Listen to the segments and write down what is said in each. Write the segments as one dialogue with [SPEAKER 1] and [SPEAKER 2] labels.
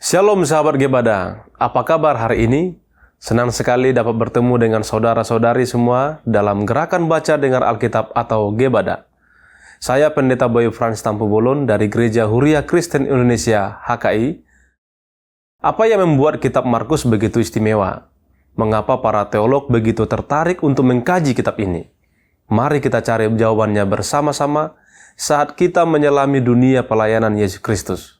[SPEAKER 1] Shalom sahabat Gebada, apa kabar hari ini? Senang sekali dapat bertemu dengan saudara-saudari semua dalam gerakan baca dengar Alkitab atau Gebada. Saya Pendeta Bayu Frans Tampu Bolon dari Gereja Huria Kristen Indonesia HKI. Apa yang membuat kitab Markus begitu istimewa? Mengapa para teolog begitu tertarik untuk mengkaji kitab ini? Mari kita cari jawabannya bersama-sama saat kita menyelami dunia pelayanan Yesus Kristus.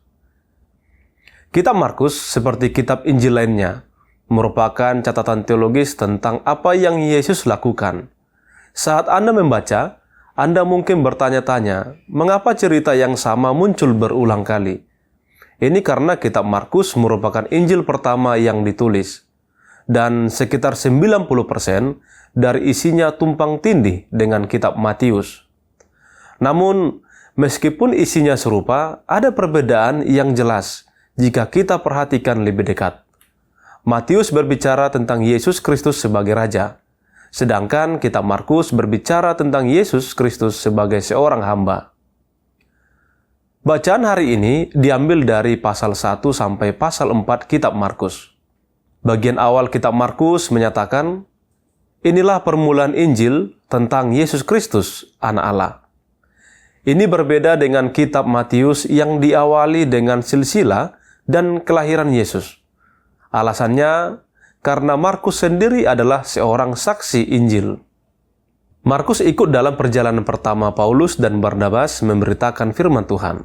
[SPEAKER 1] Kitab Markus, seperti kitab Injil lainnya, merupakan catatan teologis tentang apa yang Yesus lakukan. Saat Anda membaca, Anda mungkin bertanya-tanya, mengapa cerita yang sama muncul berulang kali? Ini karena kitab Markus merupakan Injil pertama yang ditulis, dan sekitar 90% dari isinya tumpang tindih dengan kitab Matius. Namun, meskipun isinya serupa, ada perbedaan yang jelas jika kita perhatikan lebih dekat. Matius berbicara tentang Yesus Kristus sebagai Raja, sedangkan kitab Markus berbicara tentang Yesus Kristus sebagai seorang hamba. Bacaan hari ini diambil dari pasal 1 sampai pasal 4 kitab Markus. Bagian awal kitab Markus menyatakan, inilah permulaan Injil tentang Yesus Kristus, Anak Allah. Ini berbeda dengan kitab Matius yang diawali dengan silsilah dan kelahiran Yesus. Alasannya, karena Markus sendiri adalah seorang saksi Injil. Markus ikut dalam perjalanan pertama Paulus dan Barnabas memberitakan firman Tuhan.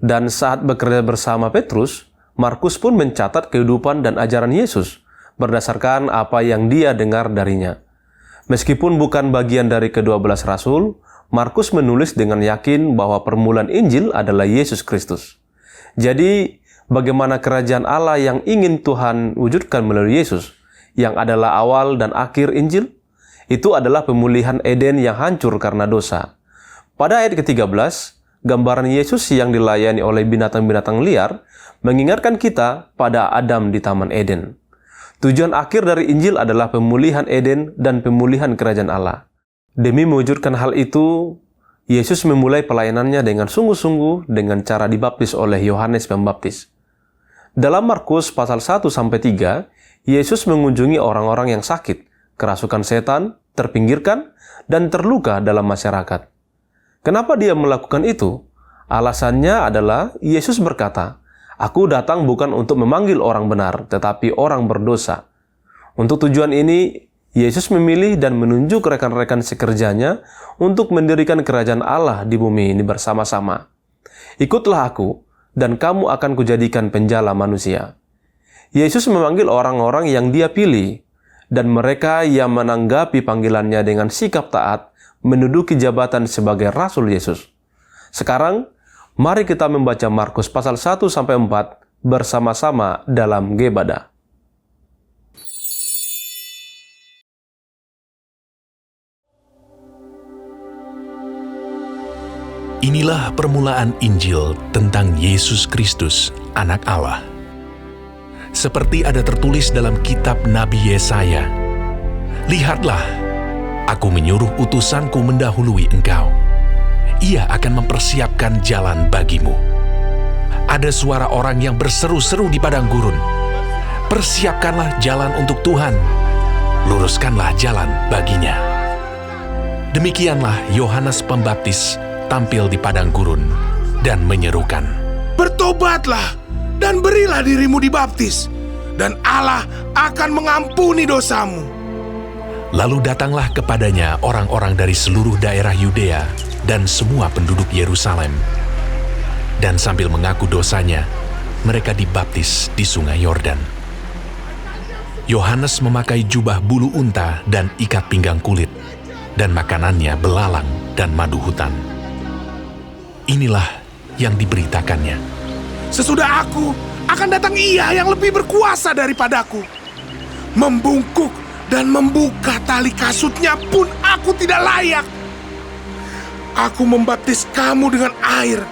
[SPEAKER 1] Dan saat bekerja bersama Petrus, Markus pun mencatat kehidupan dan ajaran Yesus berdasarkan apa yang dia dengar darinya. Meskipun bukan bagian dari ke-12 rasul, Markus menulis dengan yakin bahwa permulaan Injil adalah Yesus Kristus. Jadi, bagaimana kerajaan Allah yang ingin Tuhan wujudkan melalui Yesus, yang adalah awal dan akhir Injil, itu adalah pemulihan Eden yang hancur karena dosa. Pada ayat ke-13, gambaran Yesus yang dilayani oleh binatang-binatang liar mengingatkan kita pada Adam di Taman Eden. Tujuan akhir dari Injil adalah pemulihan Eden dan pemulihan kerajaan Allah. Demi mewujudkan hal itu, Yesus memulai pelayanannya dengan sungguh-sungguh dengan cara dibaptis oleh Yohanes Pembaptis. Dalam Markus pasal 1-3, Yesus mengunjungi orang-orang yang sakit, kerasukan setan, terpinggirkan, dan terluka dalam masyarakat. Kenapa dia melakukan itu? Alasannya adalah Yesus berkata, "Aku datang bukan untuk memanggil orang benar, tetapi orang berdosa." Untuk tujuan ini, Yesus memilih dan menunjuk rekan-rekan sekerjanya untuk mendirikan kerajaan Allah di bumi ini bersama-sama. Ikutlah aku, dan kamu akan kujadikan penjala manusia. Yesus memanggil orang-orang yang dia pilih, dan mereka yang menanggapi panggilannya dengan sikap taat menduduki jabatan sebagai Rasul Yesus. Sekarang, mari kita membaca Markus pasal 1-4 bersama-sama dalam Gebada.
[SPEAKER 2] Inilah permulaan Injil tentang Yesus Kristus, Anak Allah. Seperti ada tertulis dalam kitab Nabi Yesaya, "Lihatlah, aku menyuruh utusanku mendahului engkau. Ia akan mempersiapkan jalan bagimu." Ada suara orang yang berseru-seru di padang gurun, "Persiapkanlah jalan untuk Tuhan, luruskanlah jalan baginya." Demikianlah Yohanes Pembaptis tampil di padang gurun dan menyerukan,
[SPEAKER 3] "Bertobatlah dan berilah dirimu dibaptis, dan Allah akan mengampuni dosamu."
[SPEAKER 2] Lalu datanglah kepadanya orang-orang dari seluruh daerah Yudea dan semua penduduk Yerusalem. Dan sambil mengaku dosanya, mereka dibaptis di sungai Yordan. Yohanes memakai jubah bulu unta dan ikat pinggang kulit, dan makanannya belalang dan madu hutan. Inilah yang diberitakannya,
[SPEAKER 3] "Sesudah aku, akan datang Ia yang lebih berkuasa daripadaku. Membungkuk dan membuka tali kasutnya pun aku tidak layak. Aku membaptis kamu dengan air,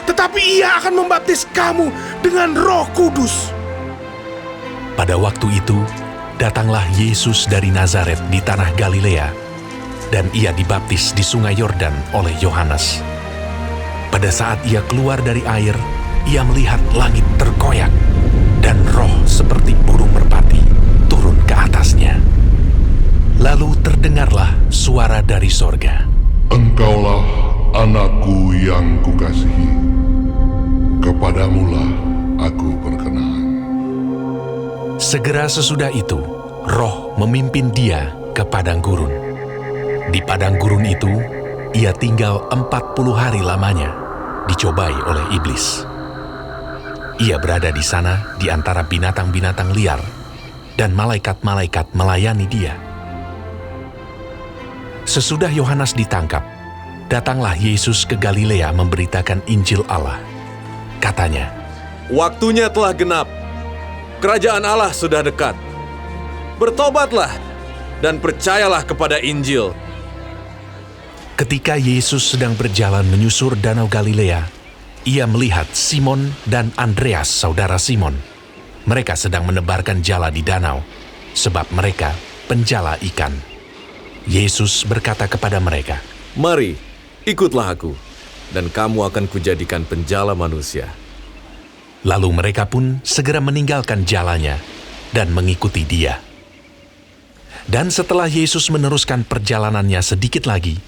[SPEAKER 3] tetapi Ia akan membaptis kamu dengan Roh Kudus."
[SPEAKER 2] Pada waktu itu, datanglah Yesus dari Nazaret di tanah Galilea, dan ia dibaptis di sungai Yordan oleh Yohanes. Pada saat ia keluar dari air, ia melihat langit terkoyak dan roh seperti burung merpati turun ke atasnya. Lalu terdengarlah suara dari sorga.
[SPEAKER 4] Engkaulah anakku yang kukasihi, kepadamulah aku berkenan.
[SPEAKER 2] Segera sesudah itu, roh memimpin dia ke padang gurun. Di padang gurun itu, ia tinggal 40 hari lamanya, dicobai oleh iblis. Ia berada di sana di antara binatang-binatang liar, dan malaikat-malaikat melayani dia. Sesudah Yohanes ditangkap, datanglah Yesus ke Galilea memberitakan Injil Allah. Katanya,
[SPEAKER 5] "Waktunya telah genap. Kerajaan Allah sudah dekat. Bertobatlah dan percayalah kepada Injil."
[SPEAKER 2] ketika Yesus sedang berjalan menyusur danau Galilea, ia melihat Simon dan Andreas, saudara Simon. Mereka sedang menebarkan jala di danau, sebab mereka penjala ikan. Yesus berkata kepada mereka,
[SPEAKER 5] "Mari, ikutlah aku, dan kamu akan kujadikan penjala manusia."
[SPEAKER 2] Lalu mereka pun segera meninggalkan jalannya dan mengikuti dia. Dan setelah Yesus meneruskan perjalanannya sedikit lagi,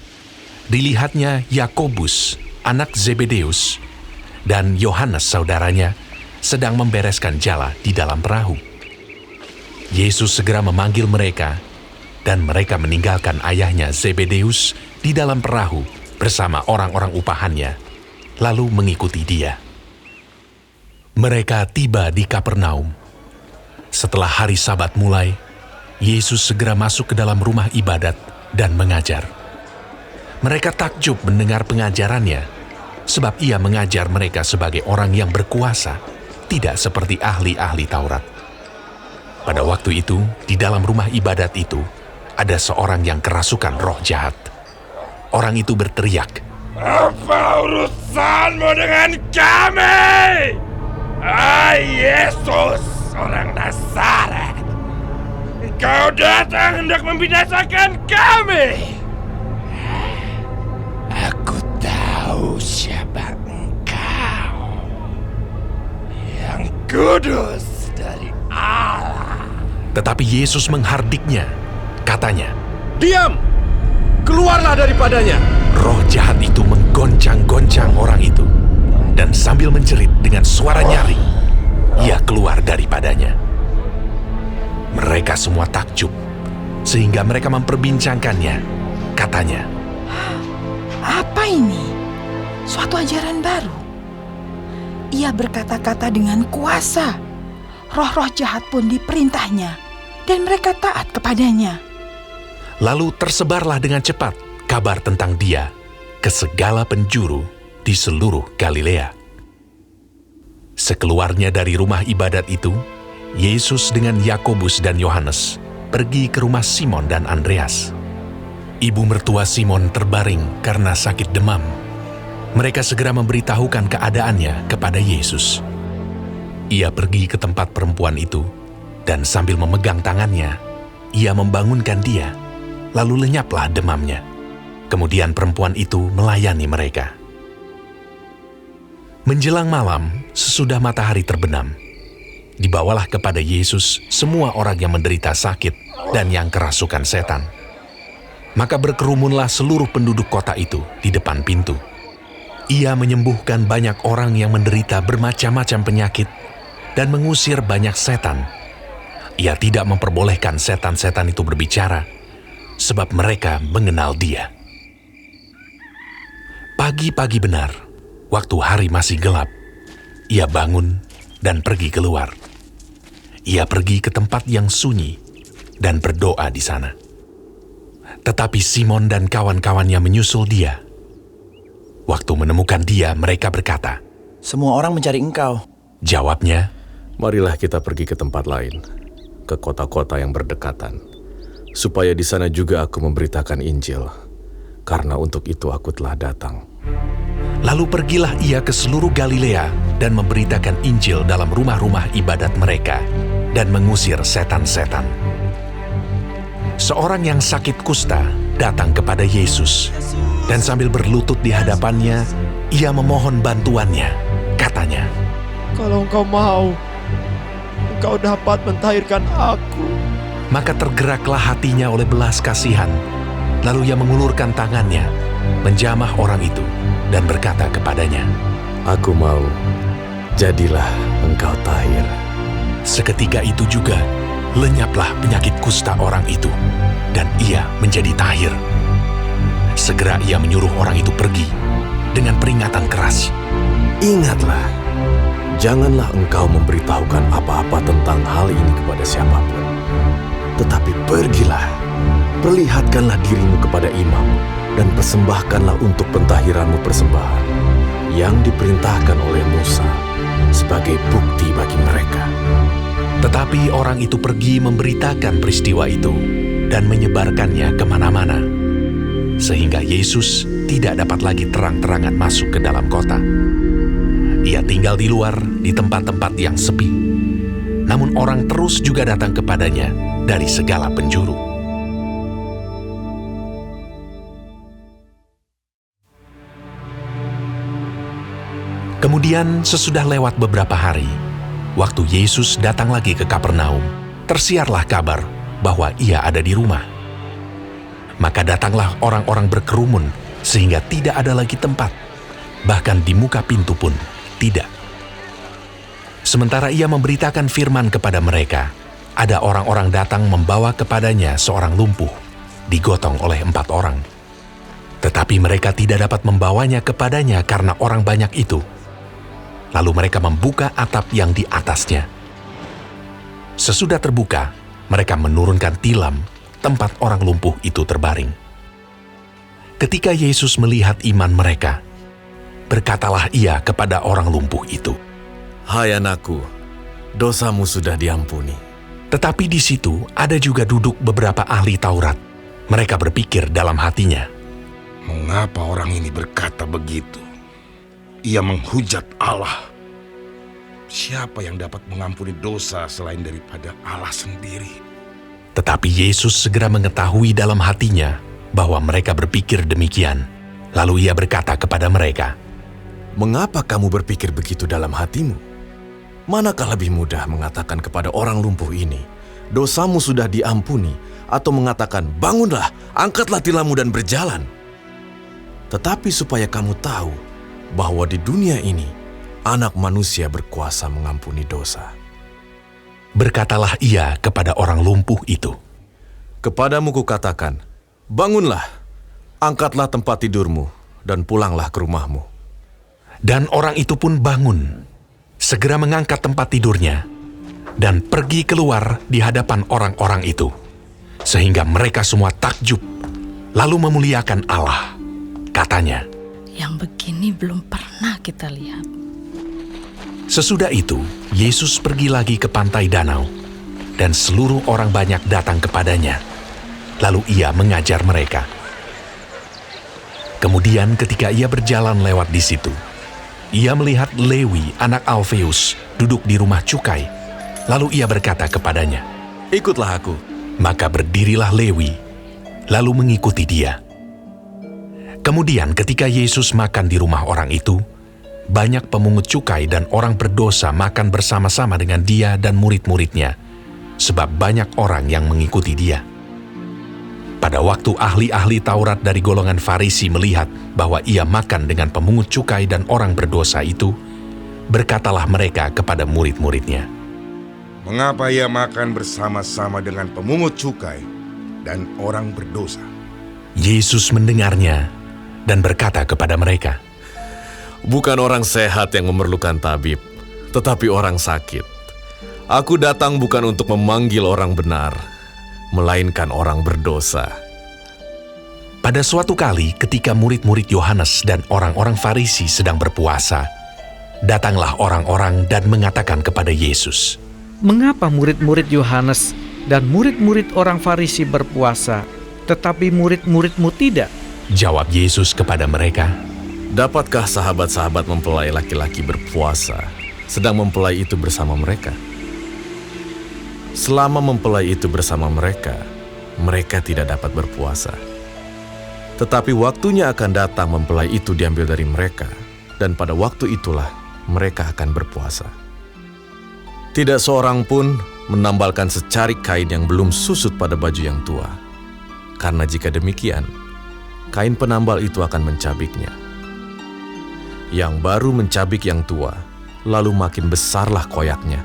[SPEAKER 2] dilihatnya Yakobus, anak Zebedeus, dan Yohanes saudaranya sedang membereskan jala di dalam perahu. Yesus segera memanggil mereka, dan mereka meninggalkan ayahnya Zebedeus di dalam perahu bersama orang-orang upahannya, lalu mengikuti dia. Mereka tiba di Kapernaum. Setelah hari Sabat mulai, Yesus segera masuk ke dalam rumah ibadat dan mengajar. Mereka takjub mendengar pengajarannya, sebab ia mengajar mereka sebagai orang yang berkuasa, tidak seperti ahli-ahli Taurat. Pada waktu itu, di dalam rumah ibadat itu, ada seorang yang kerasukan roh jahat. Orang itu berteriak,
[SPEAKER 3] Apa urusanmu dengan kami? Yesus, orang Nazaret. Kau datang hendak membinasakan kami. Aku tahu siapa engkau. Yang kudus dari Allah.
[SPEAKER 2] tetapi Yesus menghardiknya. Katanya,
[SPEAKER 5] "Diam! Keluarlah daripadanya!"
[SPEAKER 2] roh jahat itu menggoncang-goncang orang itu, dan sambil menjerit dengan suara nyaring, ia keluar daripadanya. Mereka semua takjub, sehingga mereka memperbincangkannya. Katanya,
[SPEAKER 6] Apa ini? Suatu ajaran baru. Ia berkata-kata dengan kuasa. Roh-roh jahat pun diperintahnya, dan mereka taat kepadanya.
[SPEAKER 2] lalu tersebarlah dengan cepat kabar tentang dia ke segala penjuru di seluruh Galilea. Sekeluarnya dari rumah ibadat itu, Yesus dengan Yakobus dan Yohanes pergi ke rumah Simon dan Andreas. Ibu mertua Simon terbaring karena sakit demam. Mereka segera memberitahukan keadaannya kepada Yesus. Ia pergi ke tempat perempuan itu, dan sambil memegang tangannya, ia membangunkan dia, lalu lenyaplah demamnya. Kemudian perempuan itu melayani mereka. Menjelang malam, sesudah matahari terbenam, dibawalah kepada Yesus semua orang yang menderita sakit dan yang kerasukan setan. Maka berkerumunlah seluruh penduduk kota itu di depan pintu. Ia menyembuhkan banyak orang yang menderita bermacam-macam penyakit dan mengusir banyak setan. Ia tidak memperbolehkan setan-setan itu berbicara, sebab mereka mengenal dia. Pagi-pagi benar, waktu hari masih gelap, ia bangun dan pergi keluar. Ia pergi ke tempat yang sunyi dan berdoa di sana. Tetapi Simon dan kawan-kawannya menyusul dia. Waktu menemukan dia, mereka berkata,
[SPEAKER 7] Semua orang mencari engkau.
[SPEAKER 2] Jawabnya,
[SPEAKER 5] Marilah kita pergi ke tempat lain, ke kota-kota yang berdekatan, supaya di sana juga aku memberitakan Injil, karena untuk itu aku telah datang.
[SPEAKER 2] lalu pergilah ia ke seluruh Galilea dan memberitakan Injil dalam rumah-rumah ibadat mereka dan mengusir setan-setan. Seorang yang sakit kusta datang kepada Yesus, dan sambil berlutut di hadapannya, ia memohon bantuannya. Katanya,
[SPEAKER 8] Kalau engkau mau, engkau dapat mentahirkan aku.
[SPEAKER 2] Maka tergeraklah hatinya oleh belas kasihan. Lalu ia mengulurkan tangannya, menjamah orang itu, dan berkata kepadanya,
[SPEAKER 5] Aku mau, jadilah engkau tahir.
[SPEAKER 2] seketika itu juga, lenyaplah penyakit kusta orang itu, dan ia menjadi tahir. Segera ia menyuruh orang itu pergi, dengan peringatan keras.
[SPEAKER 5] Ingatlah, janganlah engkau memberitahukan apa-apa tentang hal ini kepada siapapun. Tetapi pergilah, perlihatkanlah dirimu kepada imam, dan persembahkanlah untuk pentahiranmu persembahan yang diperintahkan oleh Musa sebagai bukti bagi mereka.
[SPEAKER 2] Tetapi orang itu pergi memberitakan peristiwa itu dan menyebarkannya kemana-mana, sehingga Yesus tidak dapat lagi terang-terangan masuk ke dalam kota. Ia tinggal di luar, di tempat-tempat yang sepi. Namun orang terus juga datang kepadanya dari segala penjuru. Kemudian sesudah lewat beberapa hari, waktu Yesus datang lagi ke Kapernaum, tersiarlah kabar bahwa ia ada di rumah. Maka datanglah orang-orang berkerumun sehingga tidak ada lagi tempat, bahkan di muka pintu pun tidak. Sementara ia memberitakan firman kepada mereka, ada orang-orang datang membawa kepadanya seorang lumpuh, digotong oleh 4 orang. Tetapi mereka tidak dapat membawanya kepadanya karena orang banyak itu. Lalu mereka membuka atap yang di atasnya. Sesudah terbuka, mereka menurunkan tilam tempat orang lumpuh itu terbaring. Ketika Yesus melihat iman mereka, berkatalah ia kepada orang lumpuh itu,
[SPEAKER 5] Hai anakku, dosamu sudah diampuni.
[SPEAKER 2] Tetapi di situ ada juga duduk beberapa ahli Taurat. Mereka berpikir dalam hatinya,
[SPEAKER 3] Mengapa orang ini berkata begitu? Ia menghujat Allah. Siapa yang dapat mengampuni dosa selain daripada Allah sendiri?
[SPEAKER 2] Tetapi Yesus segera mengetahui dalam hatinya bahwa mereka berpikir demikian. Lalu ia berkata kepada mereka,
[SPEAKER 5] Mengapa kamu berpikir begitu dalam hatimu? Manakah lebih mudah mengatakan kepada orang lumpuh ini, dosamu sudah diampuni, atau mengatakan, bangunlah, angkatlah tilammu dan berjalan? Tetapi supaya kamu tahu bahwa di dunia ini, Anak Manusia berkuasa mengampuni dosa.
[SPEAKER 2] Berkatalah ia kepada orang lumpuh itu,
[SPEAKER 5] Kepadamu kukatakan, bangunlah, angkatlah tempat tidurmu, dan pulanglah ke rumahmu.
[SPEAKER 2] dan orang itu pun bangun, segera mengangkat tempat tidurnya, dan pergi keluar di hadapan orang-orang itu, sehingga mereka semua takjub, lalu memuliakan Allah. Katanya,
[SPEAKER 9] Yang begini belum pernah kita lihat.
[SPEAKER 2] sesudah itu, Yesus pergi lagi ke pantai danau, dan seluruh orang banyak datang kepadanya. Lalu ia mengajar mereka. Kemudian ketika ia berjalan lewat di situ, ia melihat Lewi, anak Alfeus, duduk di rumah cukai. Lalu ia berkata kepadanya,
[SPEAKER 5] Ikutlah aku.
[SPEAKER 2] Maka berdirilah Lewi, lalu mengikuti dia. Kemudian ketika Yesus makan di rumah orang itu, banyak pemungut cukai dan orang berdosa makan bersama-sama dengan dia dan murid-muridnya, sebab banyak orang yang mengikuti dia. Pada waktu ahli-ahli Taurat dari golongan Farisi melihat bahwa ia makan dengan pemungut cukai dan orang berdosa itu, berkatalah mereka kepada murid-muridnya,
[SPEAKER 3] Mengapa ia makan bersama-sama dengan pemungut cukai dan orang berdosa?
[SPEAKER 2] Yesus mendengarnya dan berkata kepada mereka,
[SPEAKER 5] Bukan orang sehat yang memerlukan tabib, tetapi orang sakit. Aku datang bukan untuk memanggil orang benar, melainkan orang berdosa.
[SPEAKER 2] Pada suatu kali ketika murid-murid Yohanes dan orang-orang Farisi sedang berpuasa, datanglah orang-orang dan mengatakan kepada Yesus,
[SPEAKER 10] Mengapa murid-murid Yohanes dan murid-murid orang Farisi berpuasa, tetapi murid-muridmu tidak?
[SPEAKER 2] Jawab Yesus kepada mereka,
[SPEAKER 5] Dapatkah sahabat-sahabat mempelai laki-laki berpuasa, sedang mempelai itu bersama mereka? Selama mempelai itu bersama mereka, mereka tidak dapat berpuasa. Tetapi waktunya akan datang mempelai itu diambil dari mereka, dan pada waktu itulah mereka akan berpuasa. Tidak seorang pun menambalkan secarik kain yang belum susut pada baju yang tua. Karena jika demikian, kain penambal itu akan mencabiknya. Yang baru mencabik yang tua, lalu makin besarlah koyaknya.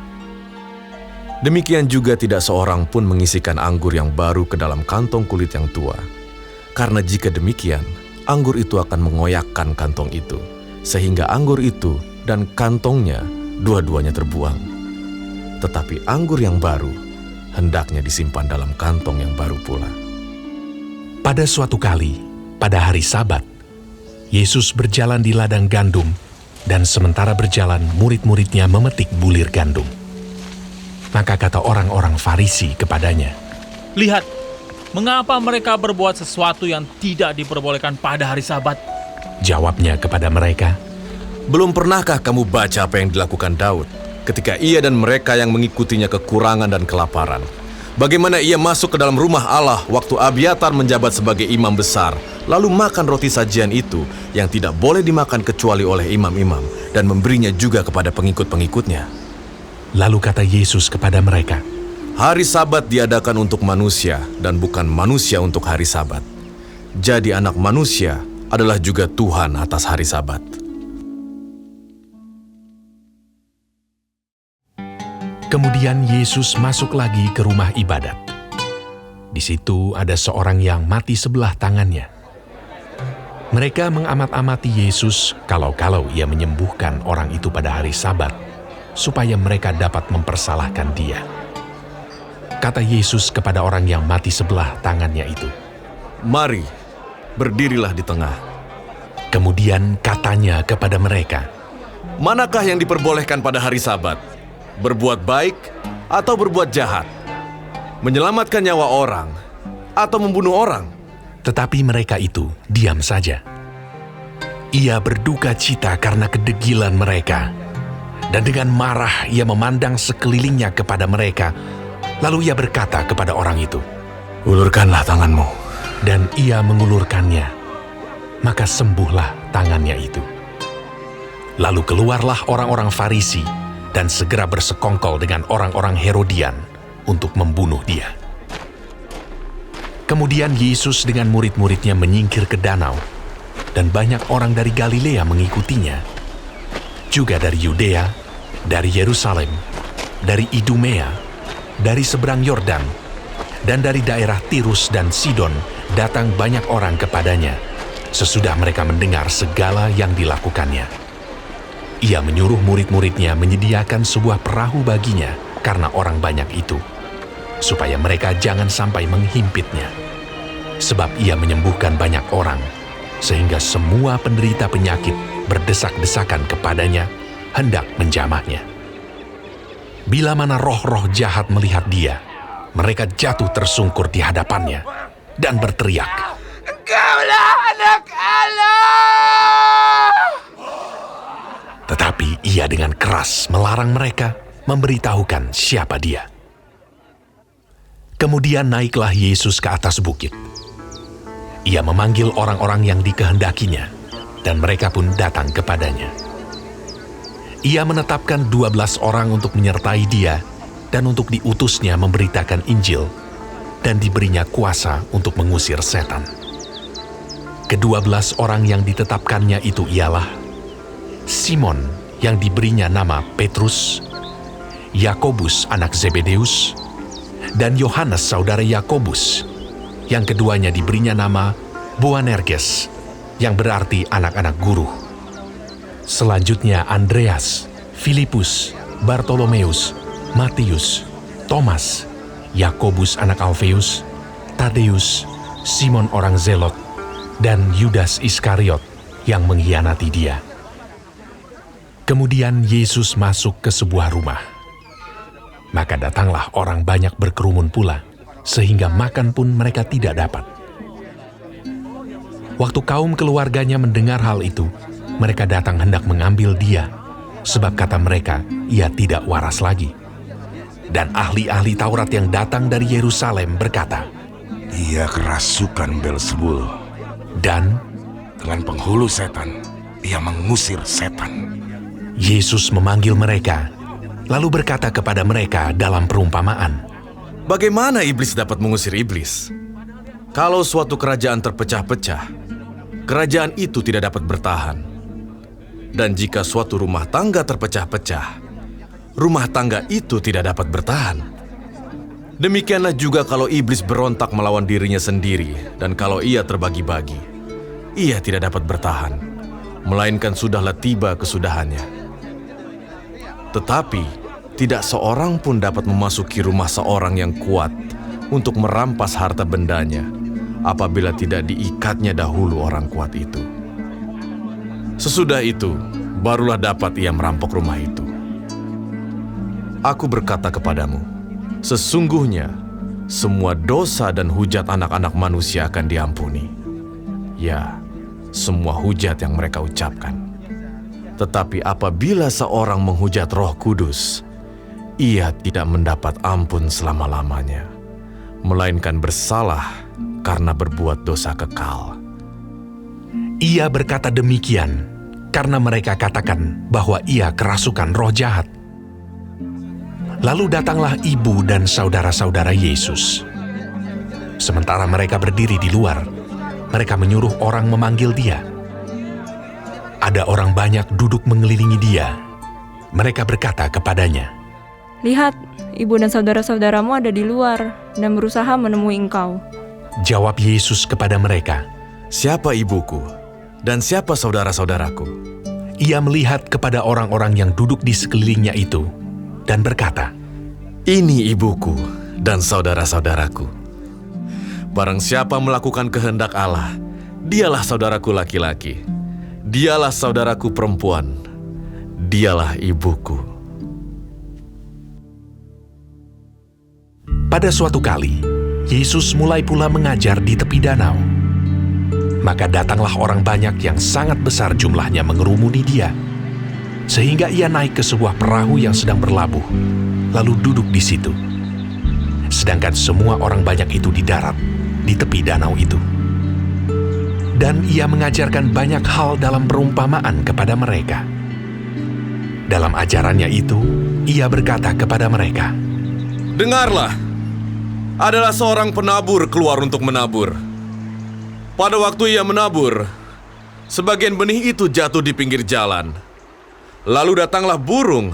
[SPEAKER 5] Demikian juga tidak seorang pun mengisikan anggur yang baru ke dalam kantong kulit yang tua. Karena jika demikian, anggur itu akan mengoyakkan kantong itu, sehingga anggur itu dan kantongnya dua-duanya terbuang. Tetapi anggur yang baru hendaknya disimpan dalam kantong yang baru pula.
[SPEAKER 2] Pada suatu kali, pada hari Sabat, Yesus berjalan di ladang gandum, dan sementara berjalan murid-muridnya memetik bulir gandum. Maka kata orang-orang Farisi kepadanya,
[SPEAKER 11] "Lihat, mengapa mereka berbuat sesuatu yang tidak diperbolehkan pada hari Sabat?"
[SPEAKER 2] Jawabnya kepada mereka,
[SPEAKER 5] Belum pernahkah kamu baca apa yang dilakukan Daud ketika ia dan mereka yang mengikutinya kekurangan dan kelaparan? Bagaimana ia masuk ke dalam rumah Allah waktu Abiatar menjabat sebagai imam besar, lalu makan roti sajian itu yang tidak boleh dimakan kecuali oleh imam-imam, dan memberinya juga kepada pengikut-pengikutnya.
[SPEAKER 2] Lalu kata Yesus kepada mereka,
[SPEAKER 5] Hari Sabat diadakan untuk manusia dan bukan manusia untuk hari Sabat. Jadi anak manusia adalah juga Tuhan atas hari Sabat.
[SPEAKER 2] Kemudian Yesus masuk lagi ke rumah ibadat. Di situ ada seorang yang mati sebelah tangannya. Mereka mengamat-amati Yesus kalau-kalau ia menyembuhkan orang itu pada hari Sabat, supaya mereka dapat mempersalahkan dia. Kata Yesus kepada orang yang mati sebelah tangannya itu,
[SPEAKER 5] Mari, berdirilah di tengah.
[SPEAKER 2] Kemudian katanya kepada mereka,
[SPEAKER 5] Manakah yang diperbolehkan pada hari Sabat? Berbuat baik atau berbuat jahat? Menyelamatkan nyawa orang atau membunuh orang?
[SPEAKER 2] Tetapi mereka itu diam saja. Ia berduka cita karena kedegilan mereka. Dan dengan marah ia memandang sekelilingnya kepada mereka. Lalu ia berkata kepada orang itu,
[SPEAKER 5] Ulurkanlah tanganmu.
[SPEAKER 2] Dan ia mengulurkannya. Maka sembuhlah tangannya itu. Lalu keluarlah orang-orang Farisi dan segera bersekongkol dengan orang-orang Herodian untuk membunuh dia. Kemudian Yesus dengan murid-muridnya menyingkir ke danau, dan banyak orang dari Galilea mengikutinya, juga dari Yudea, dari Yerusalem, dari Idumea, dari seberang Yordan, dan dari daerah Tirus dan Sidon datang banyak orang kepadanya, sesudah mereka mendengar segala yang dilakukannya. Ia menyuruh murid-muridnya menyediakan sebuah perahu baginya karena orang banyak itu, supaya mereka jangan sampai menghimpitnya. Sebab ia menyembuhkan banyak orang, sehingga semua penderita penyakit berdesak-desakan kepadanya, hendak menjamahnya. Bila mana roh-roh jahat melihat dia, mereka jatuh tersungkur di hadapannya dan berteriak,
[SPEAKER 3] Engkaulah anak Allah!
[SPEAKER 2] Tetapi ia dengan keras melarang mereka memberitahukan siapa dia. Kemudian naiklah Yesus ke atas bukit. Ia memanggil orang-orang yang dikehendakinya, dan mereka pun datang kepadanya. Ia menetapkan 12 orang untuk menyertai dia, dan untuk diutusnya memberitakan Injil, dan diberinya kuasa untuk mengusir setan. Ke-12 orang yang ditetapkannya itu ialah Simon yang diberinya nama Petrus, Yakobus anak Zebedeus, dan Yohanes saudara Yakobus, yang keduanya diberinya nama Boanerges, yang berarti anak-anak guru. Selanjutnya Andreas, Filipus, Bartolomeus, Matius, Thomas, Yakobus anak Alfeus, Tadeus, Simon orang Zelot, dan Yudas Iskariot yang mengkhianati dia. Kemudian Yesus masuk ke sebuah rumah. Maka datanglah orang banyak berkerumun pula, sehingga makan pun mereka tidak dapat. Waktu kaum keluarganya mendengar hal itu, mereka datang hendak mengambil dia, sebab kata mereka, ia tidak waras lagi. Dan ahli-ahli Taurat yang datang dari Yerusalem berkata,
[SPEAKER 3] Ia kerasukan Beelzebul.
[SPEAKER 2] Dan
[SPEAKER 3] dengan penghulu setan, ia mengusir setan.
[SPEAKER 2] Yesus memanggil mereka lalu berkata kepada mereka dalam perumpamaan,
[SPEAKER 5] Bagaimana iblis dapat mengusir iblis? Kalau suatu kerajaan terpecah-pecah, kerajaan itu tidak dapat bertahan. Dan jika suatu rumah tangga terpecah-pecah, rumah tangga itu tidak dapat bertahan. Demikianlah juga kalau iblis berontak melawan dirinya sendiri, dan kalau ia terbagi-bagi, ia tidak dapat bertahan, melainkan sudahlah tiba kesudahannya. Tetapi tidak seorang pun dapat memasuki rumah seorang yang kuat untuk merampas harta bendanya, apabila tidak diikatnya dahulu orang kuat itu. Sesudah itu, barulah dapat ia merampok rumah itu. Aku berkata kepadamu, sesungguhnya semua dosa dan hujat anak-anak manusia akan diampuni. Ya, semua hujat yang mereka ucapkan. Tetapi apabila seorang menghujat Roh Kudus, ia tidak mendapat ampun selama-lamanya, melainkan bersalah karena berbuat dosa kekal.
[SPEAKER 2] Ia berkata demikian karena mereka katakan bahwa ia kerasukan roh jahat. Lalu datanglah ibu dan saudara-saudara Yesus. Sementara mereka berdiri di luar, mereka menyuruh orang memanggil dia. Ada orang banyak duduk mengelilingi dia. Mereka berkata kepadanya,
[SPEAKER 12] Lihat, ibu dan saudara-saudaramu ada di luar dan berusaha menemui engkau.
[SPEAKER 2] Jawab Yesus kepada mereka,
[SPEAKER 5] Siapa ibuku dan siapa saudara-saudaraku?
[SPEAKER 2] Ia melihat kepada orang-orang yang duduk di sekelilingnya itu dan berkata,
[SPEAKER 5] Ini ibuku dan saudara-saudaraku. Barang siapa melakukan kehendak Allah, dialah saudaraku laki-laki, dialah saudaraku perempuan, dialah ibuku.
[SPEAKER 2] Pada suatu kali, Yesus mulai pula mengajar di tepi danau. Maka datanglah orang banyak yang sangat besar jumlahnya mengerumuni dia, sehingga ia naik ke sebuah perahu yang sedang berlabuh, lalu duduk di situ. Sedangkan semua orang banyak itu di darat, di tepi danau itu. Dan ia mengajarkan banyak hal dalam perumpamaan kepada mereka. Dalam ajarannya itu, ia berkata kepada mereka,
[SPEAKER 5] Dengarlah, adalah seorang penabur keluar untuk menabur. Pada waktu ia menabur, sebagian benih itu jatuh di pinggir jalan. Lalu datanglah burung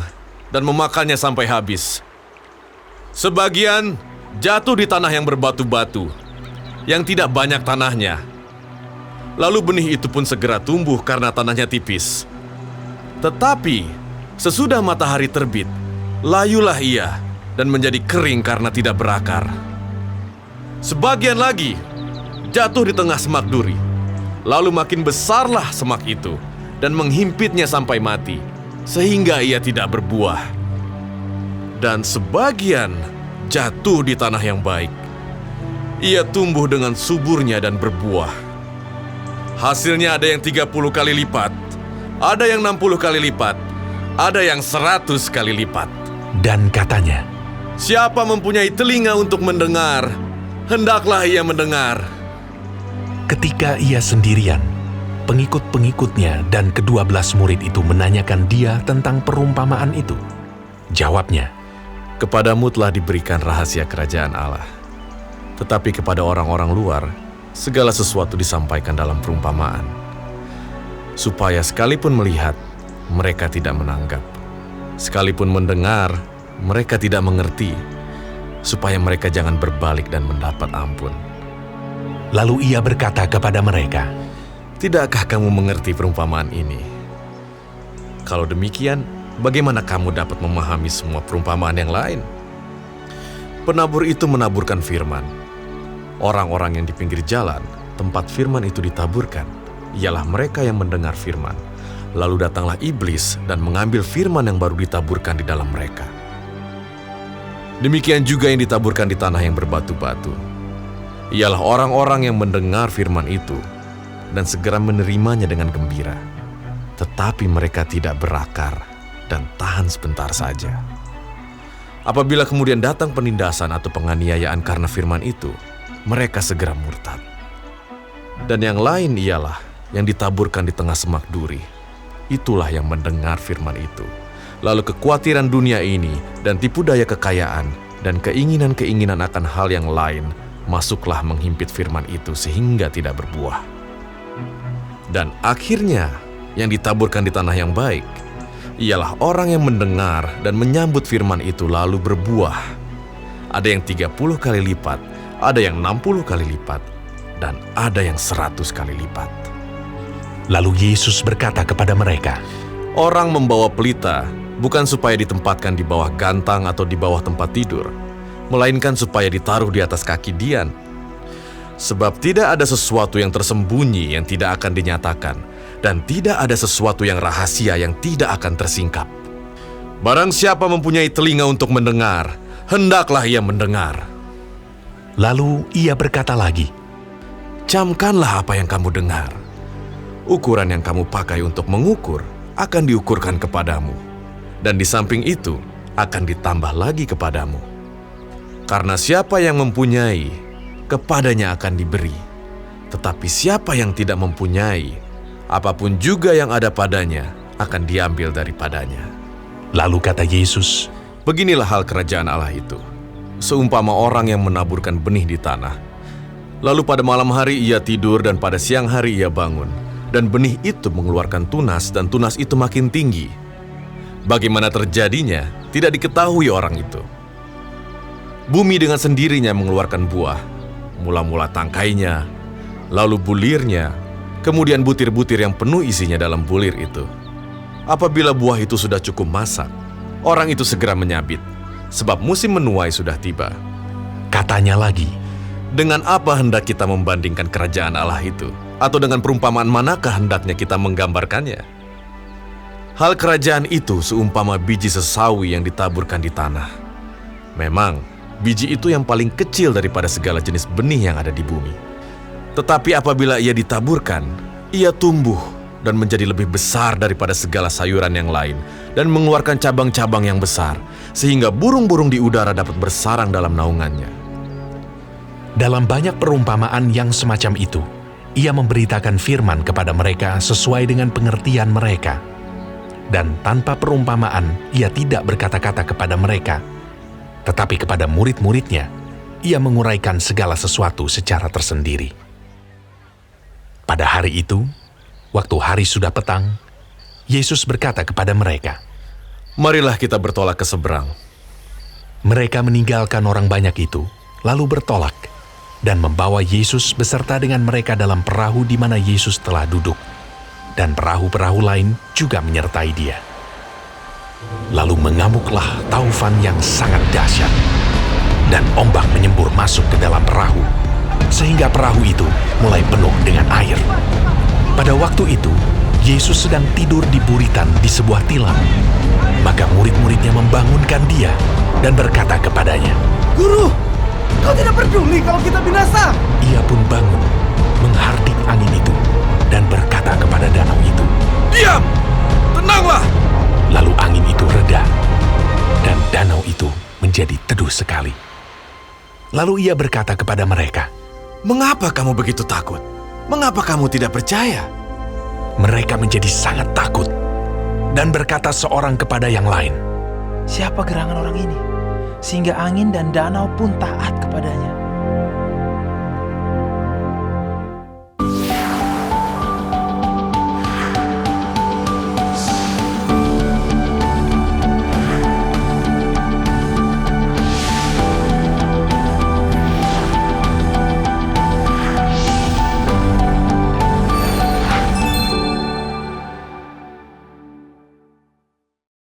[SPEAKER 5] dan memakannya sampai habis. Sebagian jatuh di tanah yang berbatu-batu, yang tidak banyak tanahnya. Lalu benih itu pun segera tumbuh karena tanahnya tipis. Tetapi sesudah matahari terbit, layulah ia dan menjadi kering karena tidak berakar. Sebagian lagi jatuh di tengah semak duri. Lalu makin besarlah semak itu dan menghimpitnya sampai mati, sehingga ia tidak berbuah. Dan sebagian jatuh di tanah yang baik. Ia tumbuh dengan suburnya dan berbuah. Hasilnya ada yang 30 kali lipat, ada yang 60 kali lipat, ada yang 100 kali lipat.
[SPEAKER 2] Dan katanya,
[SPEAKER 5] Siapa mempunyai telinga untuk mendengar, hendaklah ia mendengar.
[SPEAKER 2] Ketika ia sendirian, pengikut-pengikutnya dan ke-12 murid itu menanyakan dia tentang perumpamaan itu. Jawabnya,
[SPEAKER 5] Kepadamu telah diberikan rahasia kerajaan Allah. Tetapi kepada orang-orang luar, segala sesuatu disampaikan dalam perumpamaan. Supaya sekalipun melihat, mereka tidak menanggap. Sekalipun mendengar, mereka tidak mengerti. Supaya mereka jangan berbalik dan mendapat ampun.
[SPEAKER 2] Lalu ia berkata kepada mereka,
[SPEAKER 5] Tidakkah kamu mengerti perumpamaan ini? Kalau demikian, bagaimana kamu dapat memahami semua perumpamaan yang lain? Penabur itu menaburkan firman. Orang-orang yang di pinggir jalan, tempat firman itu ditaburkan, ialah mereka yang mendengar firman. Lalu datanglah iblis dan mengambil firman yang baru ditaburkan di dalam mereka. Demikian juga yang ditaburkan di tanah yang berbatu-batu. Ialah orang-orang yang mendengar firman itu dan segera menerimanya dengan gembira. Tetapi mereka tidak berakar dan tahan sebentar saja. Apabila kemudian datang penindasan atau penganiayaan karena firman itu, mereka segera murtad. Dan yang lain ialah yang ditaburkan di tengah semak duri. Itulah yang mendengar firman itu, Lalu kekhawatiran dunia ini dan tipu daya kekayaan dan keinginan-keinginan akan hal yang lain masuklah menghimpit firman itu sehingga tidak berbuah. Dan akhirnya yang ditaburkan di tanah yang baik ialah orang yang mendengar dan menyambut firman itu lalu berbuah. Ada yang 30 kali lipat, ada yang 60 kali lipat, dan ada yang 100 kali lipat.
[SPEAKER 2] Lalu Yesus berkata kepada mereka,
[SPEAKER 5] "Orang membawa pelita bukan supaya ditempatkan di bawah gantang atau di bawah tempat tidur, melainkan supaya ditaruh di atas kaki Dian. Sebab tidak ada sesuatu yang tersembunyi yang tidak akan dinyatakan, dan tidak ada sesuatu yang rahasia yang tidak akan tersingkap. Barang siapa mempunyai telinga untuk mendengar, hendaklah ia mendengar."
[SPEAKER 2] Lalu ia berkata lagi,
[SPEAKER 5] "Camkanlah apa yang kamu dengar. Ukuran yang kamu pakai untuk mengukur akan diukurkan kepadamu, dan di samping itu akan ditambah lagi kepadamu. Karena siapa yang mempunyai, kepadanya akan diberi. Tetapi siapa yang tidak mempunyai, apapun juga yang ada padanya akan diambil daripadanya."
[SPEAKER 2] Lalu kata Yesus,
[SPEAKER 5] "Beginilah hal kerajaan Allah itu. Seumpama orang yang menaburkan benih di tanah. Lalu pada malam hari ia tidur dan pada siang hari ia bangun. Dan benih itu mengeluarkan tunas dan tunas itu makin tinggi. Bagaimana terjadinya tidak diketahui orang itu. Bumi dengan sendirinya mengeluarkan buah. Mula-mula tangkainya, lalu bulirnya, kemudian butir-butir yang penuh isinya dalam bulir itu. Apabila buah itu sudah cukup masak, orang itu segera menyabit, sebab musim menuai sudah tiba."
[SPEAKER 2] Katanya lagi,
[SPEAKER 5] "Dengan apa hendak kita membandingkan kerajaan Allah itu? Atau dengan perumpamaan manakah hendaknya kita menggambarkannya? Hal kerajaan itu seumpama biji sesawi yang ditaburkan di tanah. Memang, biji itu yang paling kecil daripada segala jenis benih yang ada di bumi. Tetapi apabila ia ditaburkan, ia tumbuh dan menjadi lebih besar daripada segala sayuran yang lain dan mengeluarkan cabang-cabang yang besar, sehingga burung-burung di udara dapat bersarang dalam naungannya."
[SPEAKER 2] Dalam banyak perumpamaan yang semacam itu, ia memberitakan firman kepada mereka sesuai dengan pengertian mereka. Dan tanpa perumpamaan, ia tidak berkata-kata kepada mereka. Tetapi kepada murid-muridnya, ia menguraikan segala sesuatu secara tersendiri. Pada hari itu, waktu hari sudah petang, Yesus berkata kepada mereka,
[SPEAKER 5] "Marilah kita bertolak ke seberang."
[SPEAKER 2] Mereka meninggalkan orang banyak itu, lalu bertolak, dan membawa Yesus beserta dengan mereka dalam perahu di mana Yesus telah duduk, dan perahu-perahu lain juga menyertai dia. Lalu mengamuklah taufan yang sangat dahsyat, dan ombak menyembur masuk ke dalam perahu, sehingga perahu itu mulai penuh dengan air. Pada waktu itu, Yesus sedang tidur di buritan di sebuah tilam. Maka murid-muridnya membangunkan dia dan berkata kepadanya,
[SPEAKER 8] "Guru, kau tidak peduli kalau kita binasa?"
[SPEAKER 2] Ia pun bangun, menghardik angin itu, dan berkata kepada danau itu,
[SPEAKER 5] "Diam! Tenanglah!"
[SPEAKER 2] Lalu angin itu reda, dan danau itu menjadi teduh sekali. Lalu ia berkata kepada mereka,
[SPEAKER 5] "Mengapa kamu begitu takut? Mengapa kamu tidak percaya?"
[SPEAKER 2] Mereka menjadi sangat takut, dan berkata seorang kepada yang lain,
[SPEAKER 7] Siapa gerangan orang ini? Sehingga angin dan danau pun taat kepadanya.